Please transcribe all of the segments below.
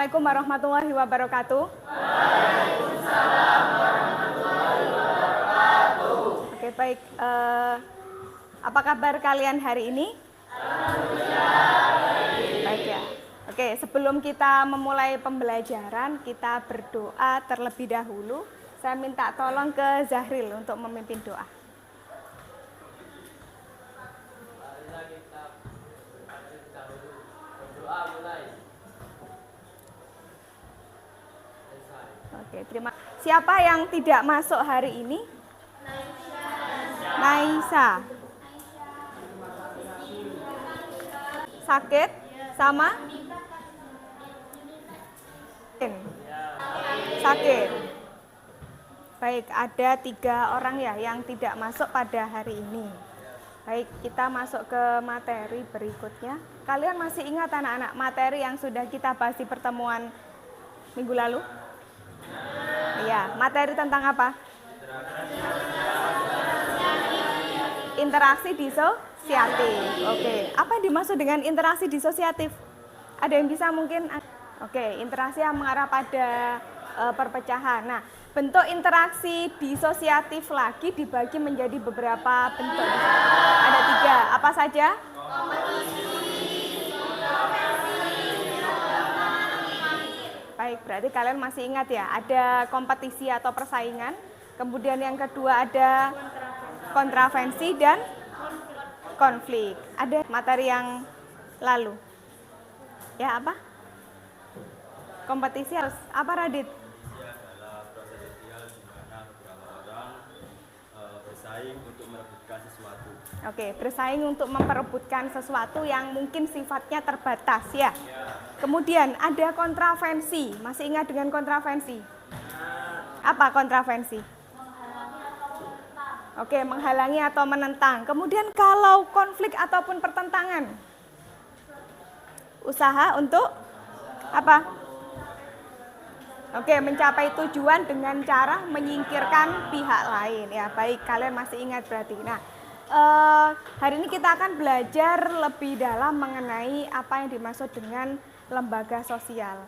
Assalamualaikum warahmatullahi wabarakatuh. Oke, baik. Apa kabar kalian hari ini? Baik ya. Oke, sebelum kita memulai pembelajaran, kita berdoa terlebih dahulu. Saya minta tolong ke Zahril untuk memimpin doa. Oke, terima kasih. Siapa yang tidak masuk hari ini? Naisa. Sakit? Sama? Sakit. Baik, ada 3 orang ya yang tidak masuk pada hari ini. Baik, kita masuk ke materi berikutnya. Kalian masih ingat anak-anak materi yang sudah kita bahas di pertemuan minggu lalu? Iya, materi tentang apa? Interaksi disosiatif. Oke, apa yang dimaksud dengan interaksi disosiatif? Ada yang bisa mungkin? Oke, interaksi yang mengarah pada perpecahan. Nah, bentuk interaksi disosiatif lagi dibagi menjadi beberapa bentuk. Ada 3. Apa saja? Baik, berarti kalian masih ingat ya, ada kompetisi atau persaingan. Kemudian yang kedua ada kontravensi dan konflik. Ada materi yang lalu. Ya, apa? Kompetisi harus apa, Radit? Adalah proses sosial di mana beberapa orang bersaing untuk merebutkan sesuatu. Oke, bersaing untuk memperebutkan sesuatu yang mungkin sifatnya terbatas ya. Kemudian ada kontravensi. Masih ingat dengan kontravensi? Apa kontravensi? Oke, menghalangi atau menentang. Kemudian kalau konflik ataupun pertentangan, usaha untuk apa? Oke, mencapai tujuan dengan cara menyingkirkan pihak lain. Ya, baik, kalian masih ingat berarti. Nah, hari ini kita akan belajar lebih dalam mengenai apa yang dimaksud dengan lembaga sosial.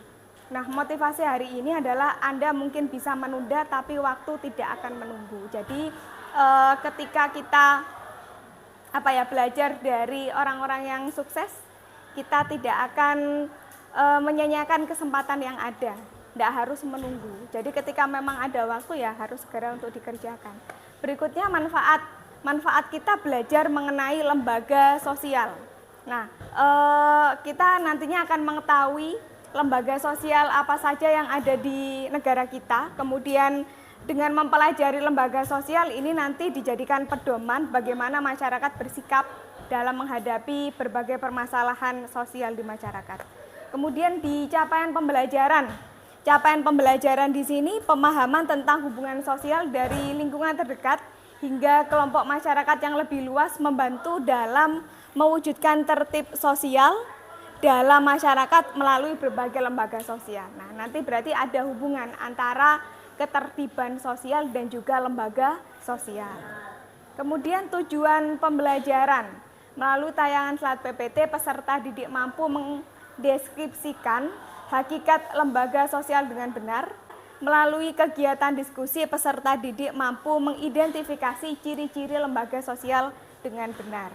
Nah, motivasi hari ini adalah Anda mungkin bisa menunda, tapi waktu tidak akan menunggu. Jadi, ketika kita belajar dari orang-orang yang sukses, kita tidak akan menyanyiakan kesempatan yang ada. Tidak harus menunggu. Jadi ketika memang ada waktu ya harus segera untuk dikerjakan. Berikutnya manfaat kita belajar mengenai lembaga sosial. Nah, kita nantinya akan mengetahui lembaga sosial apa saja yang ada di negara kita. Kemudian dengan mempelajari lembaga sosial ini nanti dijadikan pedoman bagaimana masyarakat bersikap dalam menghadapi berbagai permasalahan sosial di masyarakat. Kemudian di capaian pembelajaran di sini pemahaman tentang hubungan sosial dari lingkungan terdekat hingga kelompok masyarakat yang lebih luas membantu dalam mewujudkan tertib sosial dalam masyarakat melalui berbagai lembaga sosial. Nah, nanti berarti ada hubungan antara ketertiban sosial dan juga lembaga sosial. Kemudian tujuan pembelajaran. Melalui tayangan slide PPT, peserta didik mampu mendeskripsikan hakikat lembaga sosial dengan benar. Melalui kegiatan diskusi, peserta didik mampu mengidentifikasi ciri-ciri lembaga sosial dengan benar.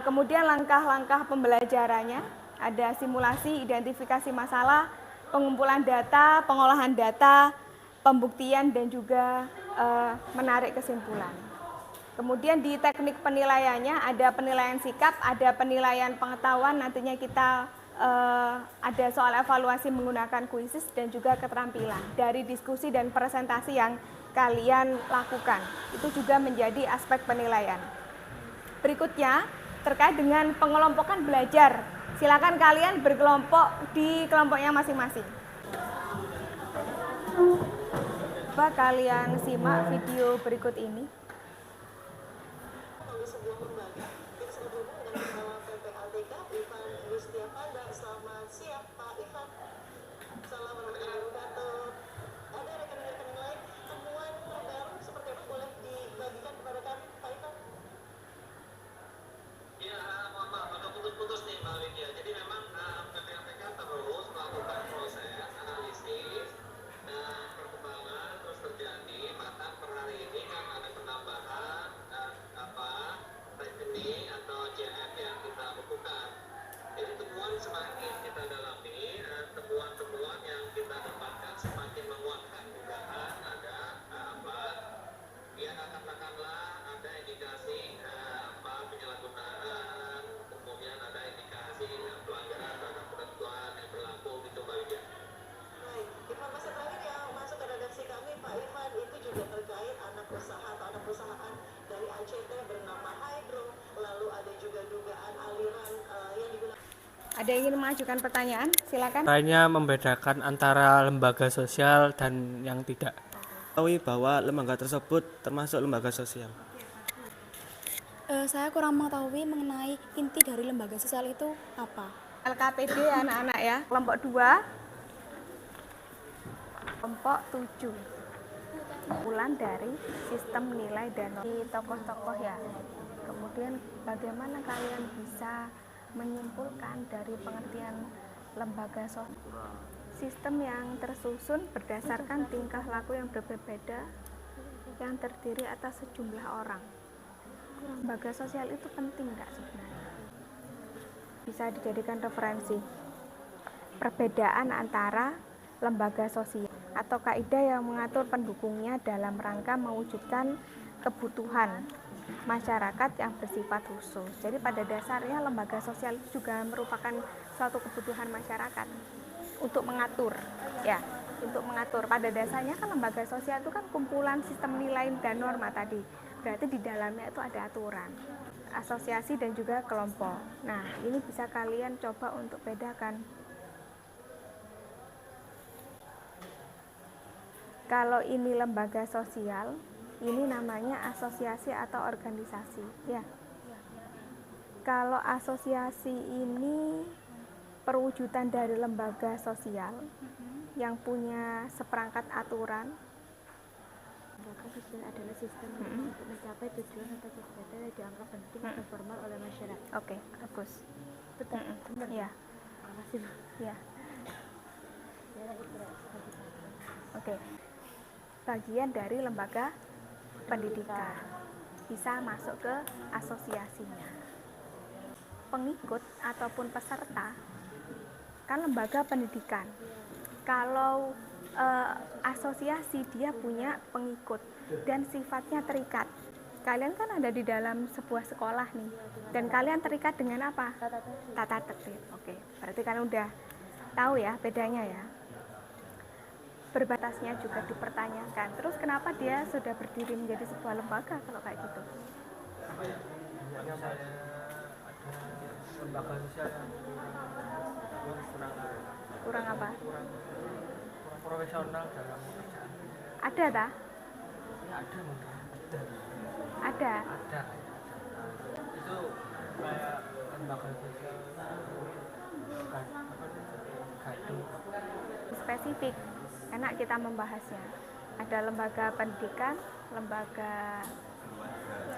Kemudian langkah-langkah pembelajarannya, ada simulasi, identifikasi masalah, pengumpulan data, pengolahan data, pembuktian dan juga menarik kesimpulan. Kemudian di teknik penilaiannya ada penilaian sikap, ada penilaian pengetahuan, nantinya kita ada soal evaluasi menggunakan kuisis dan juga keterampilan dari diskusi dan presentasi yang kalian lakukan. Itu juga menjadi aspek penilaian. Berikutnya terkait dengan pengelompokan belajar. Silakan kalian berkelompok di kelompoknya masing-masing. Coba kalian simak video berikut ini. Selamat siang Pak Ivan. Assalamualaikum warahmatullahi wabarakatuh. Ada rekan-rekan lain temuan terbaru seperti apa boleh dibagikan kepada kami Pak Ivan? Ya, mohon maaf, agak putus-putus nih Mbak Lydia. Jadi memang PPAPK terus melakukan proses kemanusiaan yang kita lakukan. Jadi temuan semakin kita dalami, temuan-temuan yang kita dapatkan semakin menguatkan dugaan ada ya katakanlah ada indikasi penyalahgunaan, kemudian ada indikasi pelanggaran terhadap ketentuan yang berlaku gitu Mbak Widya. Baik, informasi terakhir yang masuk ke redaksi kami Pak Ivan itu juga terkait anak usaha atau anak perusahaan dari ACT bernama Hydro, lalu ada juga dugaan aliran yang digunakan. Ada yang ingin mengajukan pertanyaan? Silakan. Caranya membedakan antara lembaga sosial dan yang tidak. Tahu bahwa lembaga tersebut termasuk lembaga sosial. Saya kurang mengetahui mengenai inti dari lembaga sosial itu apa. LKPD anak-anak ya. Kelompok 2. Kelompok 7. Kumpulan dari sistem nilai dan di tokoh-tokoh ya. Kemudian bagaimana kalian bisa menyimpulkan dari pengertian lembaga sosial? Sistem yang tersusun berdasarkan tingkah laku yang berbeda yang terdiri atas sejumlah orang. Lembaga sosial itu penting nggak sebenarnya? Bisa dijadikan referensi. Perbedaan antara lembaga sosial atau kaidah yang mengatur pendukungnya dalam rangka mewujudkan kebutuhan masyarakat yang bersifat khusus. Jadi pada dasarnya lembaga sosial itu juga merupakan suatu kebutuhan masyarakat untuk mengatur ya, untuk mengatur. Pada dasarnya kan lembaga sosial itu kan kumpulan sistem nilai dan norma tadi. Berarti di dalamnya itu ada aturan, asosiasi dan juga kelompok. Nah, ini bisa kalian coba untuk bedakan. Kalau ini lembaga sosial, ini namanya asosiasi atau organisasi ya. Kalau asosiasi ini perwujudan dari lembaga sosial yang punya seperangkat aturan. Lembaga sosial adalah sistem untuk mencapai tujuan atau kegiatan yang dianggap penting atau formal oleh masyarakat. Oke, bagus. Betul, benar. Ya, Terima kasih. ya. Ya, itu Oke. Bagian dari lembaga pendidikan bisa masuk ke asosiasinya. Pengikut ataupun peserta kan lembaga pendidikan. Kalau asosiasi dia punya pengikut dan sifatnya terikat. Kalian kan ada di dalam sebuah sekolah nih, dan kalian terikat dengan apa? Tata tertib. Oke, berarti kalian udah tahu ya bedanya ya. Berbatasnya juga dipertanyakan. Terus kenapa dia sudah berdiri menjadi sebuah lembaga kalau kayak gitu? Misalnya ada lembaga sosial yang Kurang apa? kurang profesional dalam pekerjaan. Ada tak? Ya ada mungkin. Ada. Ada. Itu kayak lembaga sosial gaduh. Spesifik. Enak kita membahasnya. Ada lembaga pendidikan, lembaga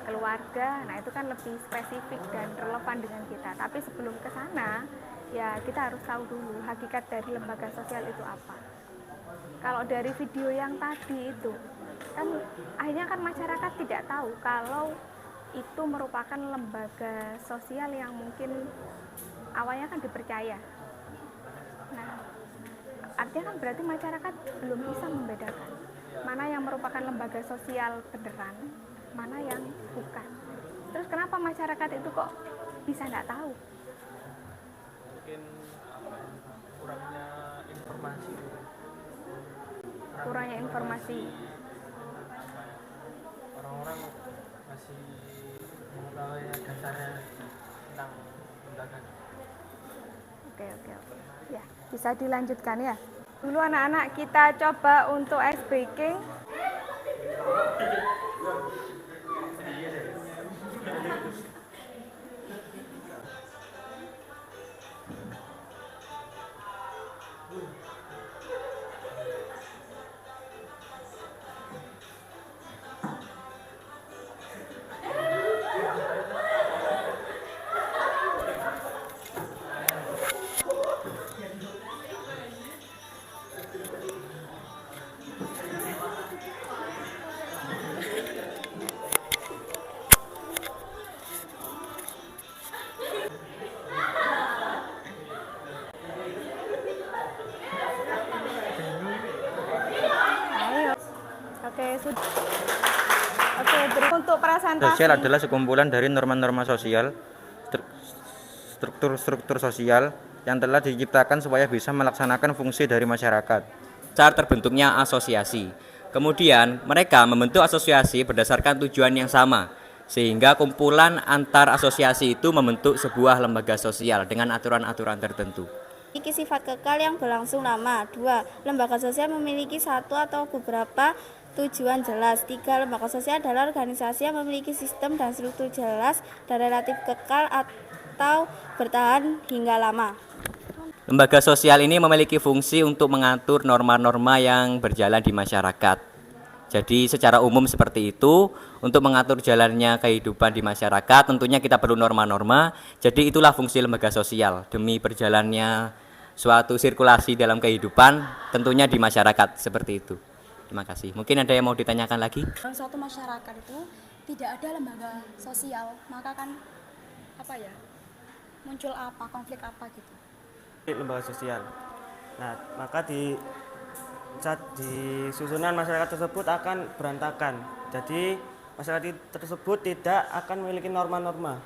keluarga. Nah, itu kan lebih spesifik dan relevan dengan kita. Tapi sebelum ke sana, ya kita harus tahu dulu hakikat dari lembaga sosial itu apa. Kalau dari video yang tadi itu, kan akhirnya kan masyarakat tidak tahu kalau itu merupakan lembaga sosial yang mungkin awalnya kan dipercaya. Nah, artinya kan berarti masyarakat belum bisa membedakan mana yang merupakan lembaga sosial beneran, mana yang bukan. Terus kenapa masyarakat itu kok bisa nggak tahu? Mungkin kurangnya informasi. Kurangnya informasi. Orang-orang masih mengetahui dasarnya tentang lembaga. Oke. Ya, bisa dilanjutkan ya. Dulu anak-anak kita coba untuk ice breaking. Oke, untuk presentasi. Sosial adalah sekumpulan dari norma-norma sosial, struktur sosial yang telah diciptakan supaya bisa melaksanakan fungsi dari masyarakat. Cara terbentuknya asosiasi. Kemudian mereka membentuk asosiasi berdasarkan tujuan yang sama, sehingga kumpulan antar asosiasi itu membentuk sebuah lembaga sosial dengan aturan-aturan tertentu. Memiliki sifat kekal yang berlangsung lama. 2. Lembaga sosial memiliki satu atau beberapa tujuan jelas. 3. Lembaga sosial adalah organisasi yang memiliki sistem dan struktur jelas dan relatif kekal atau bertahan hingga lama. Lembaga sosial ini memiliki fungsi untuk mengatur norma-norma yang berjalan di masyarakat. Jadi secara umum seperti itu, untuk mengatur jalannya kehidupan di masyarakat tentunya kita perlu norma-norma. Jadi itulah fungsi lembaga sosial demi berjalannya suatu sirkulasi dalam kehidupan tentunya di masyarakat seperti itu. Terima kasih. Mungkin ada yang mau ditanyakan lagi? Dalam suatu masyarakat itu tidak ada lembaga sosial, maka kan muncul apa, konflik apa gitu. Lembaga sosial. Nah, maka di susunan masyarakat tersebut akan berantakan. Jadi masyarakat tersebut tidak akan memiliki norma-norma.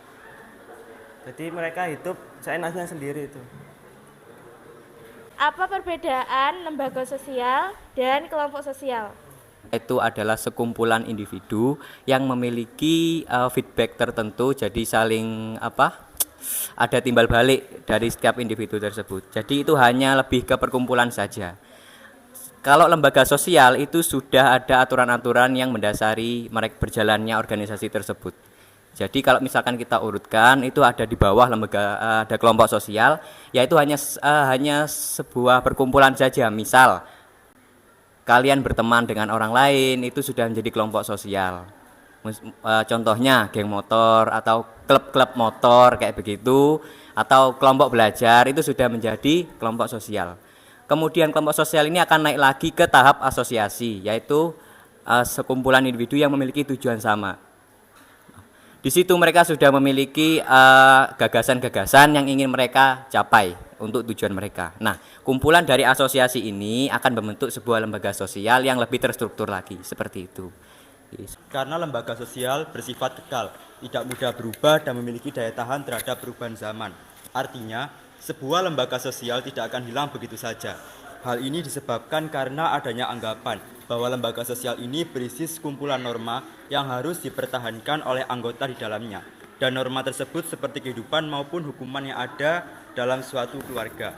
Jadi mereka hidup seenaknya sendiri itu. Apa perbedaan lembaga sosial dan kelompok sosial? Itu adalah sekumpulan individu yang memiliki feedback tertentu, jadi saling ada timbal balik dari setiap individu tersebut. Jadi itu hanya lebih ke perkumpulan saja. Kalau lembaga sosial itu sudah ada aturan-aturan yang mendasari mereka berjalannya organisasi tersebut. Jadi kalau misalkan kita urutkan, itu ada di bawah lembaga, ada kelompok sosial, yaitu hanya sebuah perkumpulan saja. Misal kalian berteman dengan orang lain, itu sudah menjadi kelompok sosial. Contohnya geng motor atau klub-klub motor kayak begitu, atau kelompok belajar, itu sudah menjadi kelompok sosial. Kemudian kelompok sosial ini akan naik lagi ke tahap asosiasi, yaitu sekumpulan individu yang memiliki tujuan sama. Di situ mereka sudah memiliki gagasan-gagasan yang ingin mereka capai untuk tujuan mereka. Nah, kumpulan dari asosiasi ini akan membentuk sebuah lembaga sosial yang lebih terstruktur lagi, seperti itu. Karena lembaga sosial bersifat kekal, tidak mudah berubah dan memiliki daya tahan terhadap perubahan zaman. Artinya, sebuah lembaga sosial tidak akan hilang begitu saja. Hal ini disebabkan karena adanya anggapan bahwa lembaga sosial ini berisi sekumpulan norma yang harus dipertahankan oleh anggota di dalamnya. Dan norma tersebut seperti kehidupan maupun hukuman yang ada dalam suatu keluarga.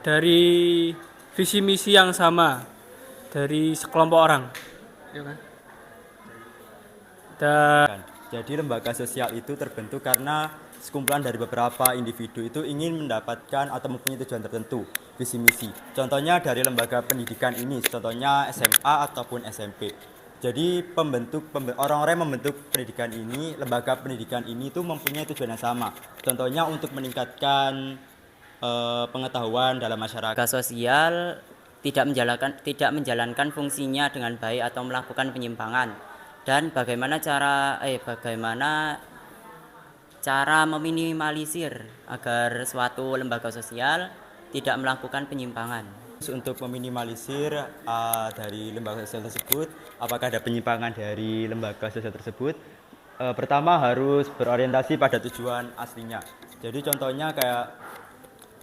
Dari visi misi yang sama dari sekelompok orang. Jadi lembaga sosial itu terbentuk karena sekumpulan dari beberapa individu itu ingin mendapatkan atau mempunyai tujuan tertentu, visi misi. Contohnya dari lembaga pendidikan ini, contohnya SMA ataupun SMP. Jadi orang-orang yang membentuk pendidikan ini, lembaga pendidikan ini itu mempunyai tujuan yang sama. Contohnya untuk meningkatkan pengetahuan dalam masyarakat. Lembaga sosial tidak menjalankan fungsinya dengan baik atau melakukan penyimpangan. Dan bagaimana cara meminimalisir agar suatu lembaga sosial tidak melakukan penyimpangan. Untuk meminimalisir dari lembaga sosial tersebut, apakah ada penyimpangan dari lembaga sosial tersebut? Pertama harus berorientasi pada tujuan aslinya. Jadi contohnya kayak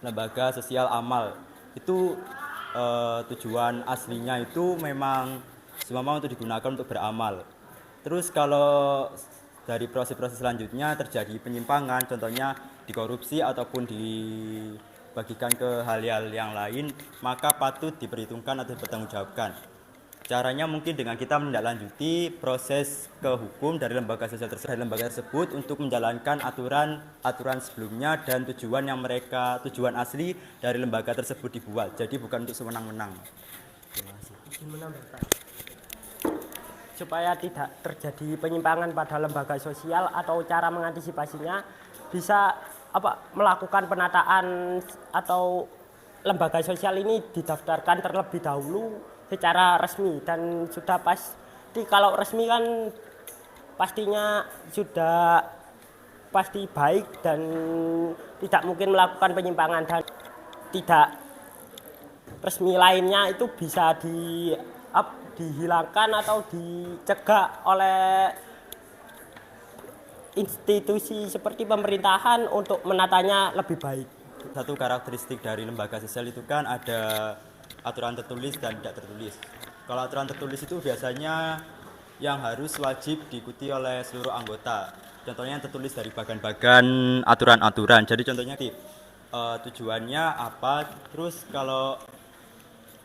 lembaga sosial amal, itu tujuan aslinya itu memang semua untuk digunakan untuk beramal. Terus kalau dari proses-proses selanjutnya terjadi penyimpangan, contohnya dikorupsi ataupun dibagikan ke hal-hal yang lain, maka patut diperhitungkan atau dipertanggungjawabkan. Caranya mungkin dengan kita menindaklanjuti proses ke hukum dari lembaga sosial tersebut untuk menjalankan aturan sebelumnya dan tujuan asli dari lembaga tersebut dibuat. Jadi bukan untuk sewenang-wenang. Supaya tidak terjadi penyimpangan pada lembaga sosial atau cara mengantisipasinya, bisa melakukan penataan atau lembaga sosial ini didaftarkan terlebih dahulu secara resmi, dan sudah pasti kalau resmi kan pastinya sudah pasti baik dan tidak mungkin melakukan penyimpangan, dan tidak resmi lainnya itu bisa dihilangkan atau dicegah oleh institusi seperti pemerintahan untuk menatanya lebih baik. Satu karakteristik dari lembaga sosial itu kan ada aturan tertulis dan tidak tertulis. Kalau aturan tertulis itu biasanya yang harus wajib diikuti oleh seluruh anggota. Contohnya yang tertulis dari bagan-bagan aturan-aturan. Jadi contohnya tujuannya apa, terus kalau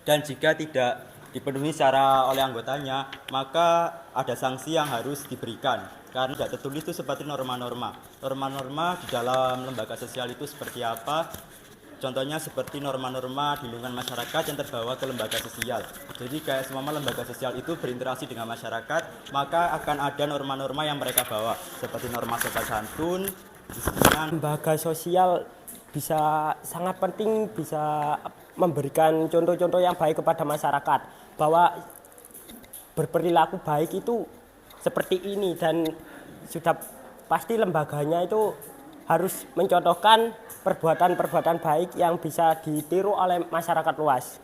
dan jika tidak dipenuhi secara oleh anggotanya, maka ada sanksi yang harus diberikan. Karena tidak tertulis itu seperti norma-norma. Norma-norma di dalam lembaga sosial itu seperti apa? Contohnya seperti norma-norma di lingkungan masyarakat yang terbawa ke lembaga sosial. Jadi kayak semua lembaga sosial itu berinteraksi dengan masyarakat, maka akan ada norma-norma yang mereka bawa. Seperti norma sopan santun, disiplinan. Lembaga sosial bisa sangat penting, bisa memberikan contoh-contoh yang baik kepada masyarakat. Bahwa berperilaku baik itu seperti ini dan sudah pasti lembaganya itu harus mencontohkan perbuatan-perbuatan baik yang bisa ditiru oleh masyarakat luas.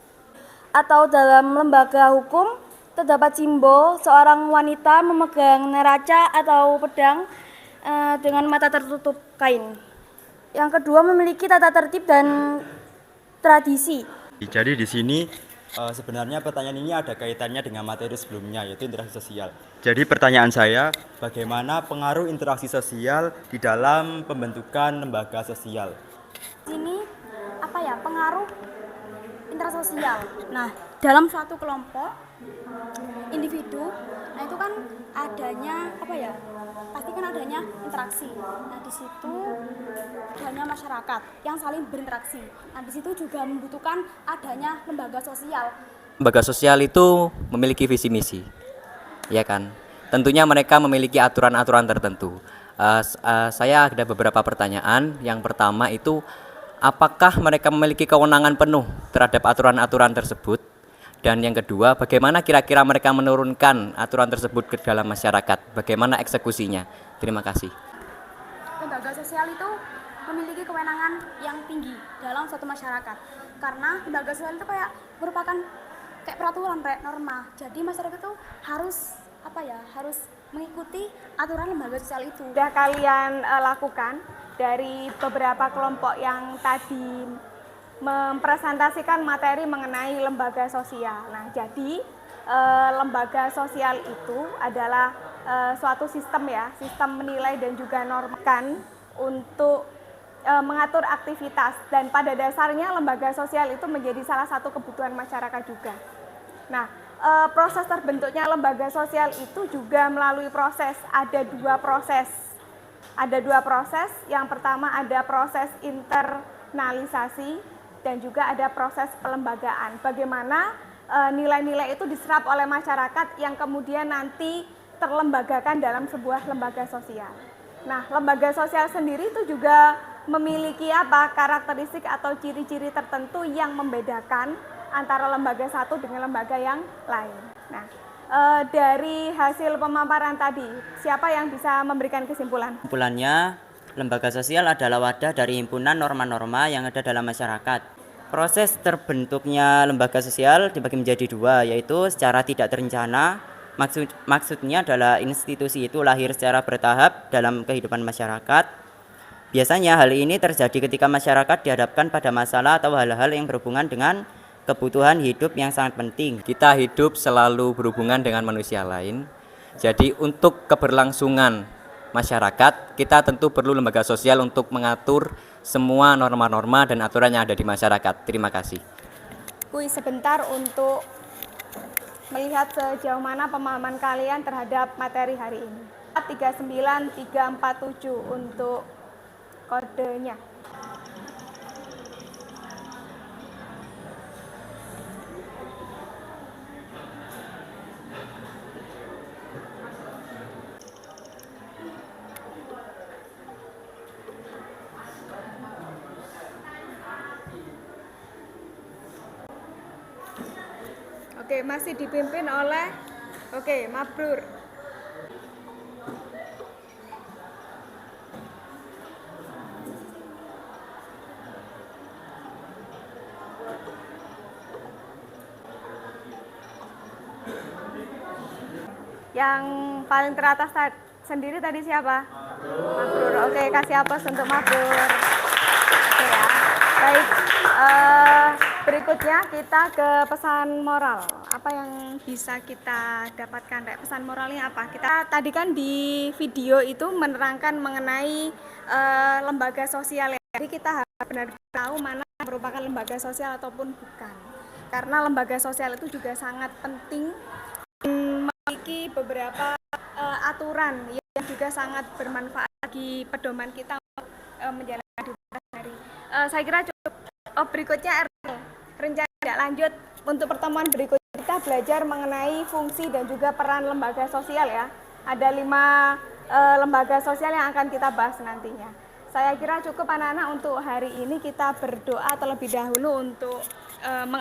Atau dalam lembaga hukum terdapat simbol seorang wanita memegang neraca atau pedang dengan mata tertutup kain. Yang kedua memiliki tata tertib dan tradisi. Jadi di sini sebenarnya pertanyaan ini ada kaitannya dengan materi sebelumnya, yaitu interaksi sosial. Jadi pertanyaan saya, bagaimana pengaruh interaksi sosial di dalam pembentukan lembaga sosial? Ini apa ya, pengaruh intrasosial. Nah, dalam suatu kelompok individu, nah itu kan adanya apa ya? Pasti kan adanya interaksi. Nah, di situ adanya masyarakat yang saling berinteraksi. Nah, di situ juga membutuhkan adanya lembaga sosial. Lembaga sosial itu memiliki visi misi, ya kan? Tentunya mereka memiliki aturan-aturan tertentu. Saya ada beberapa pertanyaan. Yang pertama itu, apakah mereka memiliki kewenangan penuh terhadap aturan-aturan tersebut? Dan yang kedua, bagaimana kira-kira mereka menurunkan aturan tersebut ke dalam masyarakat? Bagaimana eksekusinya? Terima kasih. Lembaga sosial itu memiliki kewenangan yang tinggi dalam suatu masyarakat. Karena lembaga sosial itu kayak merupakan kayak peraturan, kayak norma. Jadi masyarakat itu harus harus mengikuti aturan lembaga sosial itu. Sudah kalian lakukan dari beberapa kelompok yang tadi mempresentasikan materi mengenai lembaga sosial. Nah, jadi lembaga sosial itu adalah suatu sistem ya, sistem menilai dan juga normakan untuk mengatur aktivitas, dan pada dasarnya lembaga sosial itu menjadi salah satu kebutuhan masyarakat juga. Nah, proses terbentuknya lembaga sosial itu juga melalui proses, ada dua proses. Yang pertama ada proses internalisasi dan juga ada proses pelembagaan. Bagaimana nilai-nilai itu diserap oleh masyarakat yang kemudian nanti terlembagakan dalam sebuah lembaga sosial. Nah, lembaga sosial sendiri itu juga memiliki karakteristik atau ciri-ciri tertentu yang membedakan antara lembaga satu dengan lembaga yang lain. Nah, dari hasil pemaparan tadi, siapa yang bisa memberikan kesimpulan? Kesimpulannya, lembaga sosial adalah wadah dari himpunan norma-norma yang ada dalam masyarakat. Proses terbentuknya lembaga sosial dibagi menjadi dua, yaitu secara tidak terencana. Maksudnya adalah institusi itu lahir secara bertahap dalam kehidupan masyarakat. Biasanya hal ini terjadi ketika masyarakat dihadapkan pada masalah atau hal-hal yang berhubungan dengan kebutuhan hidup yang sangat penting. Kita hidup selalu berhubungan dengan manusia lain. Jadi untuk keberlangsungan masyarakat, kita tentu perlu lembaga sosial untuk mengatur semua norma-norma dan aturan yang ada di masyarakat. Terima kasih. Kuis sebentar untuk melihat sejauh mana pemahaman kalian terhadap materi hari ini. 39347 untuk kodenya. Oke, masih dipimpin oleh Mabrur. Yang paling teratas sendiri tadi siapa? Mabrur. Oke, kasih aplaus untuk Mabrur. Oke ya. Baik, berikutnya kita ke pesan moral. Apa yang bisa kita dapatkan? Pesan moralnya apa? Kita tadi kan di video itu menerangkan mengenai lembaga sosial ya. Jadi kita harus benar-benar tahu mana yang merupakan lembaga sosial ataupun bukan. Karena lembaga sosial itu juga sangat penting dan memiliki beberapa aturan yang juga sangat bermanfaat bagi pedoman kita untuk menjalankan hidup sehari-hari. Saya kira cukup. Berikutnya rencana tidak lanjut untuk pertemuan berikutnya kita belajar mengenai fungsi dan juga peran lembaga sosial ya. Ada 5 lembaga sosial yang akan kita bahas nantinya. Saya kira cukup anak-anak untuk hari ini. Kita berdoa terlebih dahulu untuk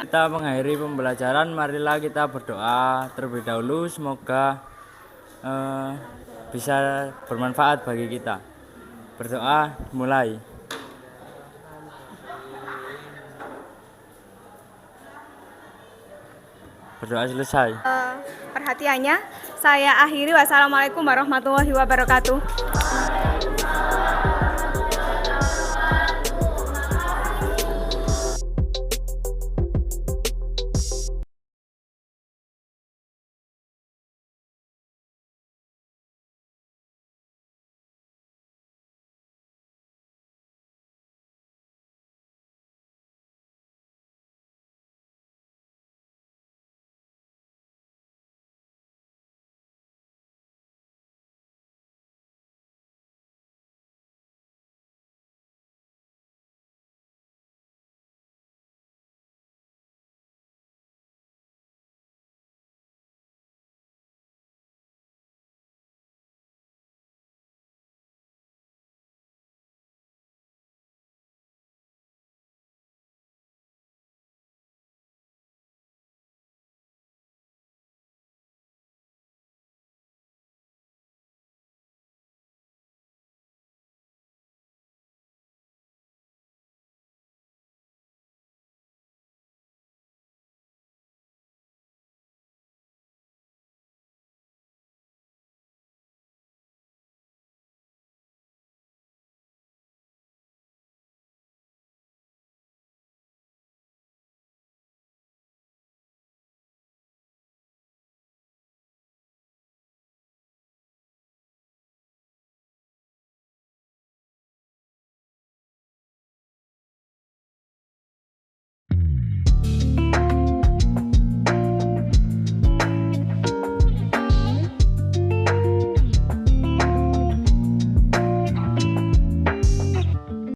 kita mengakhiri pembelajaran. Marilah kita berdoa terlebih dahulu, semoga bisa bermanfaat bagi kita. Berdoa mulai. Berdoa selesai. Perhatiannya saya akhiri. Wassalamualaikum warahmatullahi wabarakatuh.